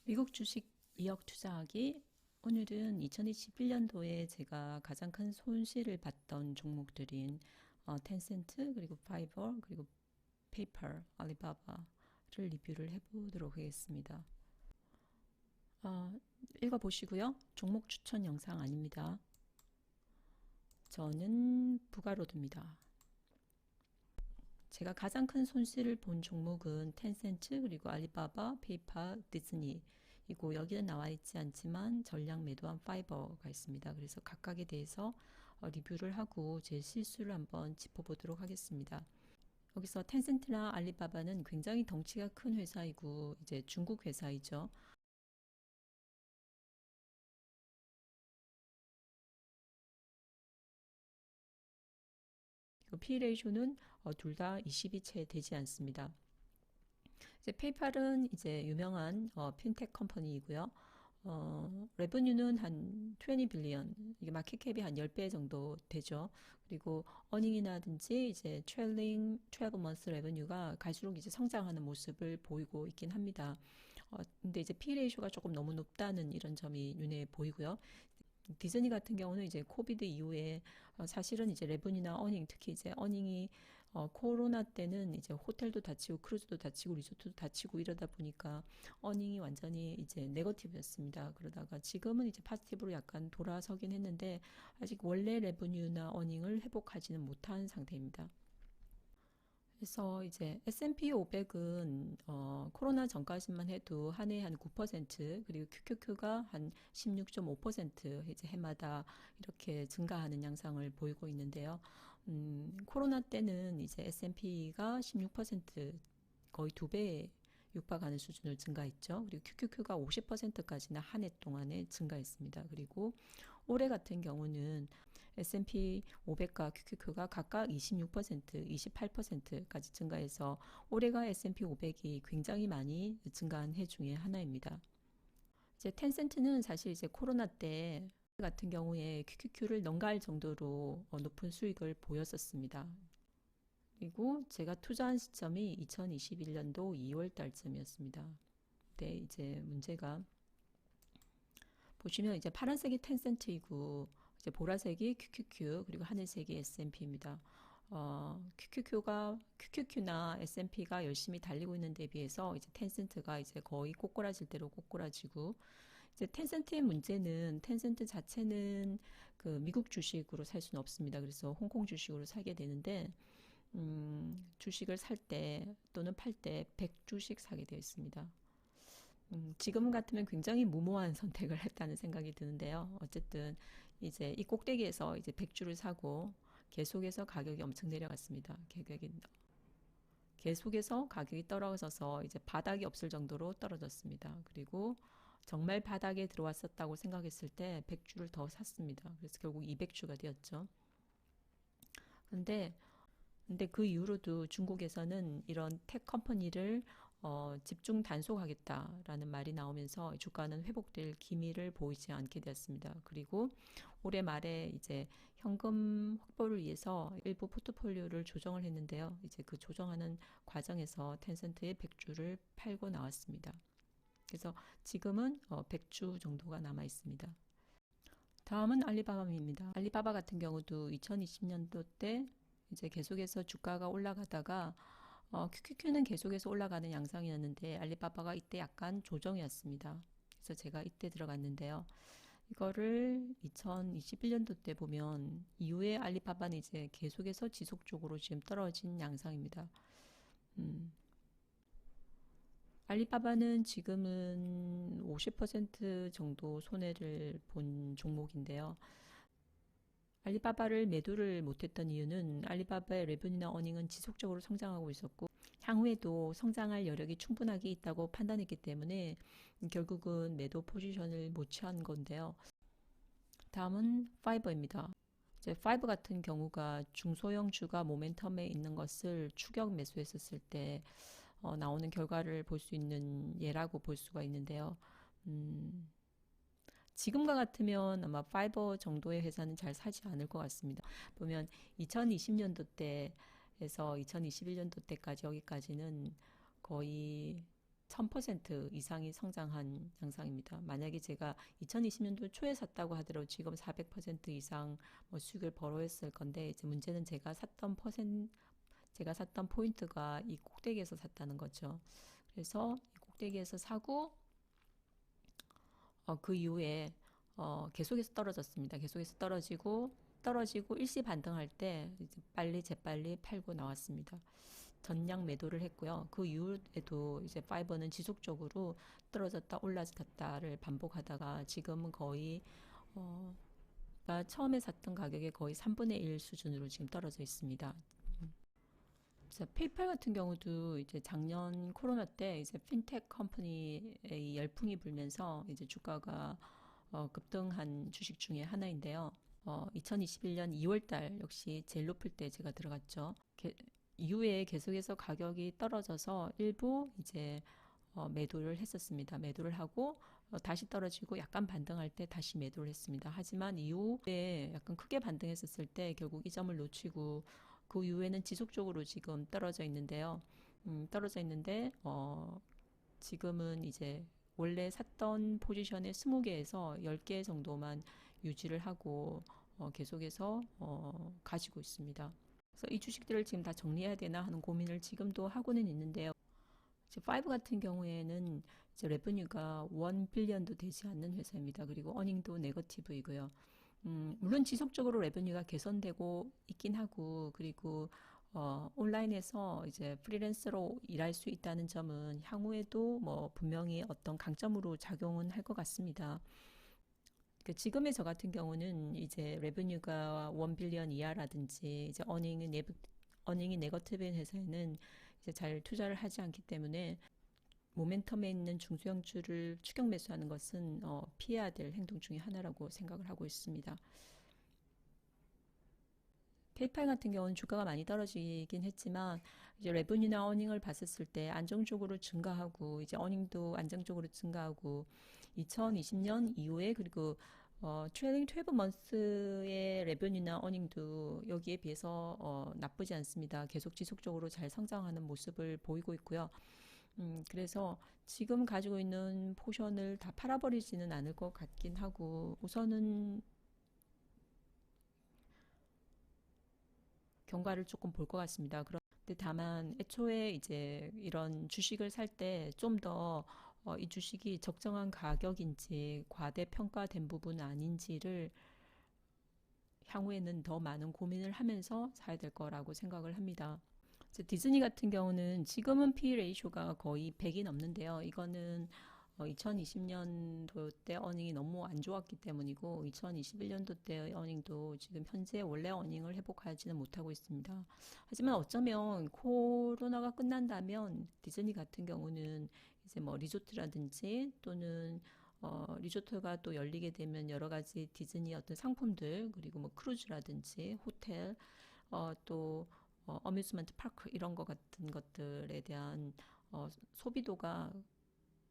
미국 주식 2억 투자하기. 오늘은 2021년도에 제가 가장 큰 손실을 봤던 종목들인 텐센트, 그리고 파이버, 그리고 페이팔, 알리바바를 리뷰를 해보도록 하겠습니다. 어, 읽어보시고요. 종목 추천 영상 아닙니다. 저는 부가로드입니다. 제가 가장 큰 손실을 본 종목은 텐센트, 그리고 알리바바, 페이팔, 디즈니이고, 여기는 나와 있지 않지만 전량 매도한 파이버가 있습니다. 그래서 각각에 대해서 리뷰를 하고 제 실수를 한번 짚어보도록 하겠습니다. 여기서 텐센트나 알리바바는 굉장히 덩치가 큰 회사이고 이제 중국 회사이죠. P 레이쇼는 둘 다 20이 채 되지 않습니다. 이제 페이팔은 이제 유명한 핀텍 컴퍼니이고요. 레버뉴는 한 20 빌리언, 이게 마켓캡이 한 10배 정도 되죠. 그리고 어닝이라든지 이제 트레일링 12months 레버뉴가 갈수록 이제 성장하는 모습을 보이고 있긴 합니다. 근데 이제 P 레이쇼가 조금 너무 높다는 이런 점이 눈에 보이고요. 디즈니 같은 경우는 이제 코비드 이후에 사실은 이제 레븐이나 어닝, 특히 이제 어닝이 코로나 때는 이제 호텔도 닫히고 크루즈도 닫히고 리조트도 닫히고 이러다 보니까 어닝이 완전히 이제 네거티브였습니다. 그러다가 지금은 이제 파지티브로 약간 돌아서긴 했는데 아직 원래 레브뉴나 어닝을 회복하지는 못한 상태입니다. 그래서 이제 S&P 500은 코로나 전까지만 해도 한 해에 한 9%, 그리고 QQQ가 한 16.5% 이제 해마다 이렇게 증가하는 양상을 보이고 있는데요. 코로나 때는 이제 S&P가 16%, 거의 두 배 육박하는 수준을 증가했죠. 그리고 QQQ가 50%까지나 한 해 동안에 증가했습니다. 그리고 올해 같은 경우는 S&P 500과 QQQ가 각각 26%, 28%까지 증가해서 올해가 S&P 500이 굉장히 많이 증가한 해 중에 하나입니다. 이제 텐센트는 사실 이제 코로나 때 같은 경우에 QQQ를 능가할 정도로 높은 수익을 보였었습니다. 그리고 제가 투자한 시점이 2021년도 2월 달쯤이었습니다. 네, 이제 문제가 보시면 이제 파란색이 텐센트이고 이제 보라색이 QQQ, 그리고 하늘색이 S&P입니다. QQQ나 S&P가 열심히 달리고 있는 데 비해서 이제 텐센트가 이제 거의 꼬꾸라질 대로 꼬꾸라지고, 이제 텐센트의 문제는 텐센트 자체는 그 미국 주식으로 살 수는 없습니다. 그래서 홍콩 주식으로 사게 되는데 주식을 살 때 또는 팔 때 100주씩 사게 되어 있습니다. 지금 같으면 굉장히 무모한 선택을 했다는 생각이 드는데요. 어쨌든 이제 이 꼭대기에서 이제 100주를 사고 계속해서 가격이 엄청 내려갔습니다. 계속해서 가격이 떨어져서 이제 바닥이 없을 정도로 떨어졌습니다. 그리고 정말 바닥에 들어왔었다고 생각했을 때 100주를 더 샀습니다. 그래서 결국 200주가 되었죠. 근데 그 이후로도 중국에서는 이런 텍 컴퍼니를 집중 단속하겠다라는 말이 나오면서 주가는 회복될 기미를 보이지 않게 되었습니다. 그리고 올해 말에 이제 현금 확보를 위해서 일부 포트폴리오를 조정을 했는데요. 이제 그 조정하는 과정에서 텐센트의 100주를 팔고 나왔습니다. 그래서 지금은 100주 정도가 남아 있습니다. 다음은 알리바바입니다. 알리바바 같은 경우도 2020년도 때 이제 계속해서 주가가 올라가다가 QQQ는 계속해서 올라가는 양상이었는데 알리바바가 이때 약간 조정이었습니다. 그래서 제가 이때 들어갔는데요. 이거를 2021년도 때 보면 이후에 알리바바는 이제 계속해서 지속적으로 지금 떨어진 양상입니다. 음, 알리바바는 지금은 50% 정도 손해를 본 종목인데요. 알리바바를 매도를 못했던 이유는 알리바바의 레븐이나 어닝은 지속적으로 성장하고 있었고 향후에도 성장할 여력이 충분하게 있다고 판단했기 때문에 결국은 매도 포지션을 못 취한 건데요. 다음은 파이버입니다. 이제 파이버 같은 경우가 중소형 주가 모멘텀에 있는 것을 추격 매수했었을 때 나오는 결과를 볼 수 있는 예라고 볼 수가 있는데요. 음, 지금과 같으면 아마 파이버 정도의 회사는 잘 사지 않을 것 같습니다. 보면 2020년도 때에서 2021년도 때까지 여기까지는 거의 1000% 이상이 성장한 양상입니다. 만약에 제가 2020년도 초에 샀다고 하더라도 지금 400% 이상 뭐 수익을 벌어했을 건데, 이제 문제는 제가 샀던 포인트가 이 꼭대기에서 샀다는 거죠. 그래서 이 꼭대기에서 사고 그 이후에 계속해서 떨어졌습니다. 계속해서 떨어지고 일시 반등할 때 이제 재빨리 팔고 나왔습니다. 전량 매도를 했고요. 그 이후에도 이제 파이버는 지속적으로 떨어졌다 올라졌다를 반복하다가 지금은 거의 처음에 샀던 가격의 거의 3분의 1 수준으로 지금 떨어져 있습니다. 페이팔 같은 경우도 이제 작년 코로나 때 이제 핀텍 컴퍼니의 열풍이 불면서 이제 주가가 급등한 주식 중에 하나인데요. 2021년 2월달 역시 제일 높을 때 제가 들어갔죠. 이후에 계속해서 가격이 떨어져서 일부 이제 매도를 했었습니다. 매도를 하고 다시 떨어지고 약간 반등할 때 다시 매도를 했습니다. 하지만 이후에 약간 크게 반등했었을 때 결국 이 점을 놓치고 그 이후에는 지속적으로 지금 떨어져 있는데요. 떨어져 있는데 지금은 이제 원래 샀던 포지션의 20개에서 10개 정도만 유지를 하고 계속해서 가지고 있습니다. 그래서 이 주식들을 지금 다 정리해야 되나 하는 고민을 지금도 하고는 있는데요. 이제 5 같은 경우에는 이제 레버뉴가 1 빌리언도 되지 않는 회사입니다. 그리고 어닝도 네거티브이고요. 물론 지속적으로 레버뉴가 개선되고 있긴 하고, 그리고 온라인에서 이제 프리랜서로 일할 수 있다는 점은 향후에도 뭐 분명히 어떤 강점으로 작용은 할 것 같습니다. 그 지금의 저 같은 경우는 이제 레버뉴가 1 빌리언 이하라든지 이제 어닝이 네거티브인 회사에는 이제 잘 투자를 하지 않기 때문에 모멘텀에 있는 중소형주를 추격 매수하는 것은 피해야 될 행동 중에 하나라고 생각을 하고 있습니다. 페이팔 같은 경우는 주가가 많이 떨어지긴 했지만 이제 레버뉴나 어닝을 봤었을 때 안정적으로 증가하고 이제 어닝도 안정적으로 증가하고 2020년 이후에 그리고 트레일링 12month의 레버뉴나 어닝도 여기에 비해서 나쁘지 않습니다. 계속 지속적으로 잘 성장하는 모습을 보이고 있고요. 그래서 지금 가지고 있는 포션을 다 팔아버리지는 않을 것 같긴 하고 우선은 경과를 조금 볼 것 같습니다. 그런데 다만 애초에 이제 이런 주식을 살 때 좀 더 이 주식이 적정한 가격인지 과대평가된 부분 아닌지를 향후에는 더 많은 고민을 하면서 사야 될 거라고 생각을 합니다. 디즈니 같은 경우는 지금은 P 레이쇼가 거의 100이 넘는데요. 이거는 2020년도 때 어닝이 너무 안 좋았기 때문이고 2021년도 때 어닝도 지금 현재 원래 어닝을 회복하지는 못하고 있습니다. 하지만 어쩌면 코로나가 끝난다면 디즈니 같은 경우는 이제 뭐 리조트라든지 또는 리조트가 또 열리게 되면 여러 가지 디즈니 어떤 상품들 그리고 뭐 크루즈라든지 호텔 또 어뮤즈먼트 파크 이런 것 같은 것들에 대한 소비도가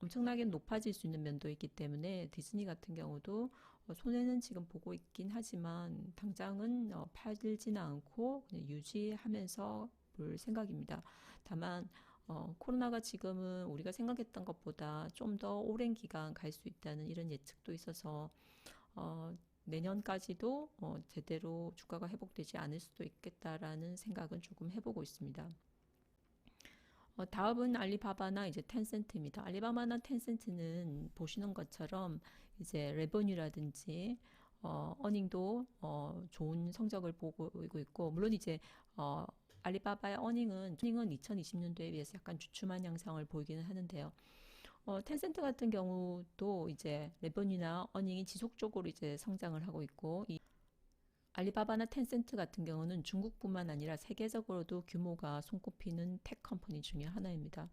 엄청나게 높아질 수 있는 면도 있기 때문에 디즈니 같은 경우도 손해는 지금 보고 있긴 하지만 당장은 팔지는 않고 그냥 유지하면서 볼 생각입니다. 다만 코로나가 지금은 우리가 생각했던 것보다 좀 더 오랜 기간 갈 수 있다는 이런 예측도 있어서 내년까지도 제대로 주가가 회복되지 않을 수도 있겠다라는 생각은 조금 해보고 있습니다. 다음은 알리바바나 이제 텐센트입니다. 알리바바나 텐센트는 보시는 것처럼 이제 레버뉴라든지 어닝도 좋은 성적을 보고 있고 물론 이제 알리바바의 어닝은 2020년도에 비해서 약간 주춤한 양상을 보이기는 하는데요. 텐센트 같은 경우도 이제 레버뉴나 어닝이 지속적으로 이제 성장을 하고 있고 알리바바나 텐센트 같은 경우는 중국뿐만 아니라 세계적으로도 규모가 손꼽히는 테크 컴퍼니 중에 하나입니다.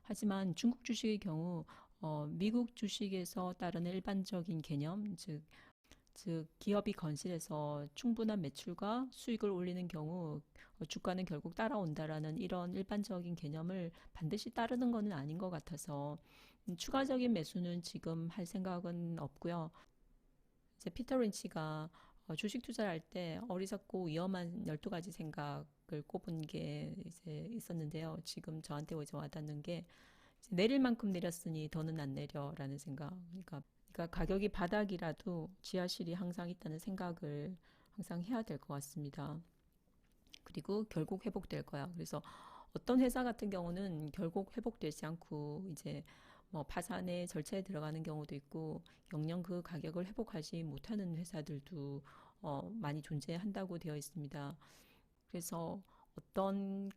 하지만 중국 주식의 경우 미국 주식에서 따르는 일반적인 개념, 즉 기업이 건실해서 충분한 매출과 수익을 올리는 경우 주가는 결국 따라온다라는 이런 일반적인 개념을 반드시 따르는 것은 아닌 것 같아서 추가적인 매수는 지금 할 생각은 없고요. 이제 피터 린치가 주식 투자를 할 때 어리석고 위험한 12가지 생각을 꼽은 게 이제 있었는데요. 지금 저한테 이제 와닿는 게 내릴 만큼 내렸으니 더는 안 내려라는 생각. 그러니까 가격이 바닥이라도 지하실이 항상 있다는 생각을 항상 해야 될 것 같습니다. 그리고 결국 회복될 거야. 그래서 어떤 회사 같은 경우는 결국 회복되지 않고 이제 뭐 파산의 절차에 들어가는 경우도 있고 영영 그 가격을 회복하지 못하는 회사들도 많이 존재한다고 되어 있습니다. 그래서 어떤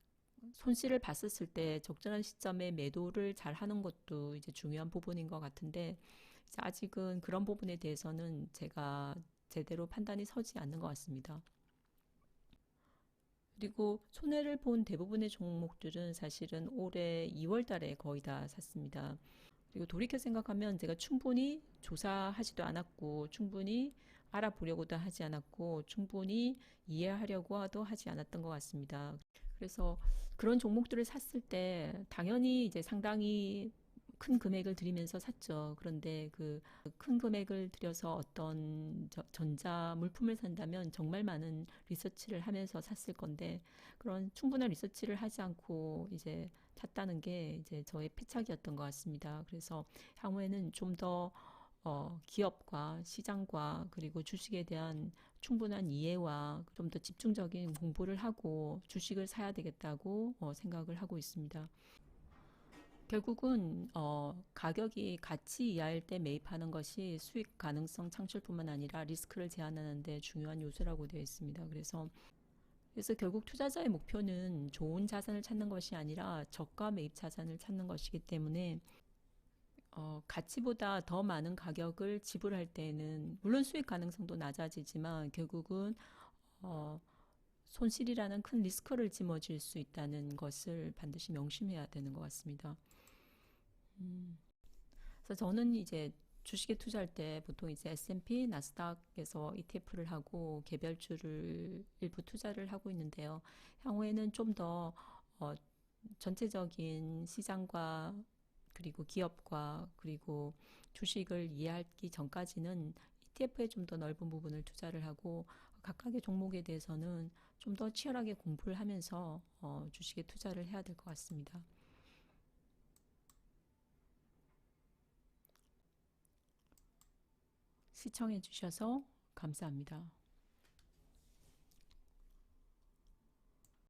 손실을 봤었을 때 적절한 시점에 매도를 잘 하는 것도 이제 중요한 부분인 것 같은데 아직은 그런 부분에 대해서는 제가 제대로 판단이 서지 않는 것 같습니다. 그리고 손해를 본 대부분의 종목들은 사실은 올해 2월 달에 거의 다 샀습니다. 그리고 돌이켜 생각하면 제가 충분히 조사하지도 않았고, 충분히 알아보려고도 하지 않았고, 충분히 이해하려고도 하지 않았던 것 같습니다. 그래서 그런 종목들을 샀을 때 당연히 이제 상당히 큰 금액을 들이면서 샀죠. 그런데 그 큰 금액을 들여서 어떤 전자 물품을 산다면 정말 많은 리서치를 하면서 샀을 건데 그런 충분한 리서치를 하지 않고 이제 샀다는 게 이제 저의 패착이었던 것 같습니다. 그래서 향후에는 좀 더 기업과 시장과 그리고 주식에 대한 충분한 이해와 좀 더 집중적인 공부를 하고 주식을 사야 되겠다고 생각을 하고 있습니다. 결국은 가격이 가치 이하일 때 매입하는 것이 수익 가능성 창출뿐만 아니라 리스크를 제한하는 데 중요한 요소라고 되어 있습니다. 그래서 결국 투자자의 목표는 좋은 자산을 찾는 것이 아니라 저가 매입 자산을 찾는 것이기 때문에 가치보다 더 많은 가격을 지불할 때는 물론 수익 가능성도 낮아지지만 결국은 어, 손실이라는 큰 리스크를 짊어질 수 있다는 것을 반드시 명심해야 되는 것 같습니다. 음, 그래서 저는 이제 주식에 투자할 때 보통 이제 S&P, 나스닥에서 ETF를 하고 개별주를 일부 투자를 하고 있는데요. 향후에는 좀 더 전체적인 시장과 그리고 기업과 그리고 주식을 이해하기 전까지는 ETF에 좀 더 넓은 부분을 투자를 하고 각각의 종목에 대해서는 좀 더 치열하게 공부를 하면서 주식에 투자를 해야 될 것 같습니다. 시청해 주셔서 감사합니다.